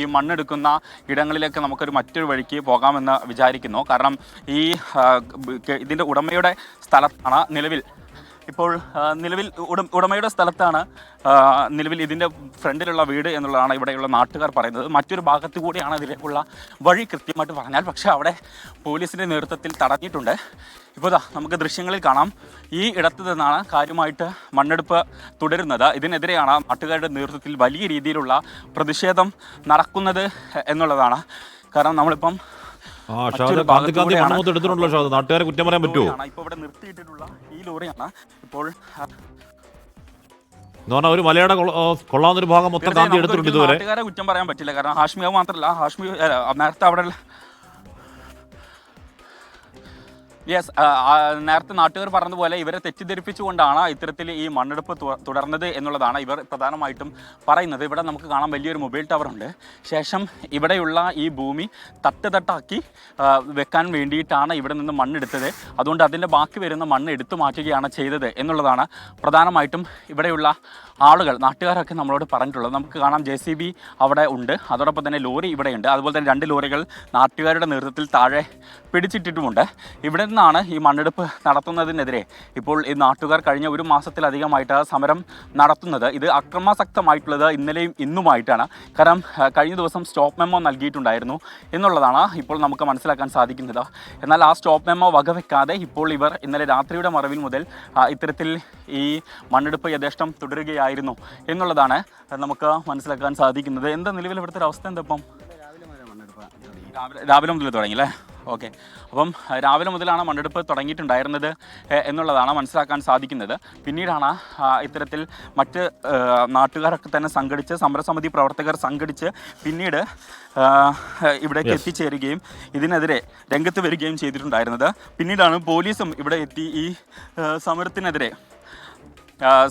ഈ മണ്ണെടുക്കുന്ന ഇടങ്ങളിലേക്ക് നമുക്കൊരു മറ്റൊരു വഴിക്ക് പോകാമെന്ന് വിചാരിക്കുന്നു. കാരണം ഈ ഇതിൻ്റെ ഉടമയുടെ സ്ഥലത്താണ് നിലവിൽ ഉടമയുടെ സ്ഥലത്താണ് നിലവിൽ ഇതിൻ്റെ ഫ്രണ്ടിലുള്ള വീട് എന്നുള്ളതാണ് ഇവിടെയുള്ള നാട്ടുകാർ പറയുന്നത്. മറ്റൊരു ഭാഗത്തു കൂടിയാണ് ഇതിലേക്കുള്ള വഴി കൃത്യമായിട്ട് പറഞ്ഞാൽ, പക്ഷേ അവിടെ പോലീസിൻ്റെ നേതൃത്വത്തിൽ തടഞ്ഞിട്ടുണ്ട്. ഇപ്പോൾ നമുക്ക് ദൃശ്യങ്ങളിൽ കാണാം, ഈ ഇടത്തു നിന്നാണ് കാര്യമായിട്ട് മണ്ണെടുപ്പ് തുടരുന്നത്. ഇതിനെതിരെയാണ് നാട്ടുകാരുടെ നേതൃത്വത്തിൽ വലിയ രീതിയിലുള്ള പ്രതിഷേധം നടക്കുന്നത് എന്നുള്ളതാണ്. കാരണം നമ്മളിപ്പം നാട്ടുകാരെ കുറ്റം പറയാൻ പറ്റുമോ? ഇപ്പോൾ ഇവിടെ നിർത്തിയിട്ടിട്ടുള്ള ഈ ലോറിയാണ് ഇപ്പോൾ ഒരു മലയുടെ കൊള്ളാവുന്നൊരു ഭാഗം മൊത്തം കാന്തി എടുത്തിട്ടുണ്ട്. ഇതുവരെ നാട്ടുകാരെ കുറ്റം പറയാൻ പറ്റില്ല. കാരണം ഹാഷ്മി മാത്രമല്ല, ഹാഷ്മി നേരത്തെ അവിടെ നേരത്തെ നാട്ടുകാർ പറഞ്ഞതുപോലെ ഇവരെ തെറ്റിദ്ധരിപ്പിച്ചുകൊണ്ടാണ് ഇത്തരത്തിൽ ഈ മണ്ണെടുപ്പ് തുടർന്നത് എന്നുള്ളതാണ് ഇവർ പ്രധാനമായിട്ടും പറയുന്നത്. ഇവിടെ നമുക്ക് കാണാം വലിയൊരു മൊബൈൽ ടവർ ഉണ്ട്. ശേഷം ഇവിടെയുള്ള ഈ ഭൂമി തട്ടാക്കി വെക്കാൻ വേണ്ടിയിട്ടാണ് ഇവിടെ നിന്ന് മണ്ണെടുത്തത്. അതുകൊണ്ട് അതിൻ്റെ ബാക്കി വരുന്ന മണ്ണ് എടുത്തു മാറ്റുകയാണ് ചെയ്തത് എന്നുള്ളതാണ് പ്രധാനമായിട്ടും ഇവിടെയുള്ള ആളുകൾ, നാട്ടുകാരൊക്കെ നമ്മളോട് പറഞ്ഞിട്ടുള്ളത്. നമുക്ക് കാണാം JCB അവിടെ ഉണ്ട്, അതോടൊപ്പം തന്നെ ലോറി ഇവിടെയുണ്ട്. അതുപോലെ തന്നെ 2 ലോറികൾ നാട്ടുകാരുടെ നേതൃത്വത്തിൽ താഴെ പിടിച്ചിട്ടിട്ടുമുണ്ട്. ഇവിടെ നിന്നാണ് ഈ മണ്ണെടുപ്പ് നടത്തുന്നതിനെതിരെ ഇപ്പോൾ ഈ നാട്ടുകാർ കഴിഞ്ഞ 1 മാസത്തിലധികമായിട്ട് സമരം നടത്തുന്നത്. ഇത് അക്രമാസക്തമായിട്ടുള്ളത് ഇന്നലെയും ഇന്നുമായിട്ടാണ്. കാരണം കഴിഞ്ഞ ദിവസം സ്റ്റോപ്പ് മെമ്മോ നൽകിയിട്ടുണ്ടായിരുന്നു എന്നുള്ളതാണ് ഇപ്പോൾ നമുക്ക് മനസ്സിലാക്കാൻ സാധിക്കുന്നത്. എന്നാൽ ആ സ്റ്റോപ്പ് മെമ്മോ വകവെക്കാതെ ഇപ്പോൾ ഇവർ ഇന്നലെ രാത്രിയുടെ മറവിൽ മുതൽ ഇത്തരത്തിൽ ഈ മണ്ണെടുപ്പ് യഥേഷ്ടം തുടരുകയായിരുന്നു എന്നുള്ളതാണ് നമുക്ക് മനസ്സിലാക്കാൻ സാധിക്കുന്നത്. എന്താ നിലവിൽ ഇവിടുത്തെ ഒരു അവസ്ഥ എന്താ? ഇപ്പം രാവിലെ മുതൽ തുടങ്ങി അല്ലേ? ഓക്കെ. അപ്പം രാവിലെ മുതലാണ് മണ്ണെടുപ്പ് തുടങ്ങിയിട്ടുണ്ടായിരുന്നത് എന്നുള്ളതാണ് മനസ്സിലാക്കാൻ സാധിക്കുന്നത്. പിന്നീടാണ് ഇത്തരത്തിൽ മറ്റ് നാട്ടുകാരൊക്കെ തന്നെ സംഘടിച്ച്, സമരസമിതി പ്രവർത്തകർ സംഘടിച്ച് പിന്നീട് ഇവിടേക്ക് എത്തിച്ചേരുകയും ഇതിനെതിരെ രംഗത്ത് വരികയും ചെയ്തിട്ടുണ്ടായിരുന്നത്. പിന്നീടാണ് പോലീസും ഇവിടെ എത്തി ഈ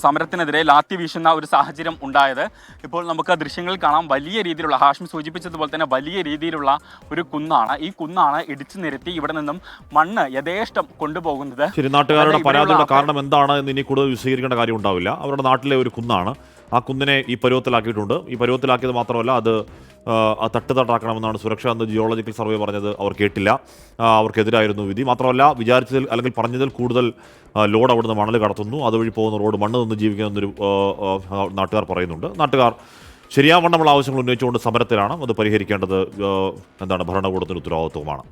സമരത്തിനെതിരെ ലാത്തി വീശുന്ന ഒരു സാഹചര്യം ഉണ്ടായത്. ഇപ്പോൾ നമുക്ക് ദൃശ്യങ്ങളിൽ കാണാം, വലിയ രീതിയിലുള്ള, ഹാഷ്മി സൂചിപ്പിച്ചതുപോലെ തന്നെ വലിയ രീതിയിലുള്ള ഒരു കുന്നാണ്. ഈ കുന്നാണ് ഇടിച്ചു നിരത്തി ഇവിടെ നിന്നും മണ്ണ് യഥേഷ്ടം കൊണ്ടുപോകുന്നത്. ശരി, നാട്ടുകാരുടെ പരാതിയുടെ കാരണം എന്താണ് എന്ന് ഇനി കൂടുതൽ വിശദീകരിക്കേണ്ട കാര്യം ഉണ്ടാവില്ല. അവരുടെ നാട്ടിലെ ഒരു കുന്നാണ്. ആ കുന്നിനെ ഈ പരുവത്തിലാക്കിയിട്ടുണ്ട്. ഈ പരുവത്തിലാക്കിയത് മാത്രമല്ല, അത് തട്ടാക്കണമെന്നാണ് സുരക്ഷ എന്ന് ജിയോളജിക്കൽ സർവേ പറഞ്ഞത്. അവർ കേട്ടില്ല, അവർക്കെതിരായിരുന്നു വിധി. മാത്രമല്ല, വിചാരിച്ചതിൽ അല്ലെങ്കിൽ പറഞ്ഞതിൽ കൂടുതൽ ലോഡ് അവിടുന്ന് മണൽ കടത്തുന്നു, അതുവഴി പോകുന്ന റോഡ് മണ്ണ് നിന്ന് ജീവിക്കുന്നൊരു നാട്ടുകാർ പറയുന്നുണ്ട്. നാട്ടുകാർ ശരിയാവണ്ണമുള്ള ആവശ്യങ്ങൾ ഉന്നയിച്ചുകൊണ്ട് സമരത്തിലാണ്. അത് പരിഹരിക്കേണ്ടത് ഭരണകൂടത്തിൻ്റെ ഉത്തരവാദിത്വമാണ്.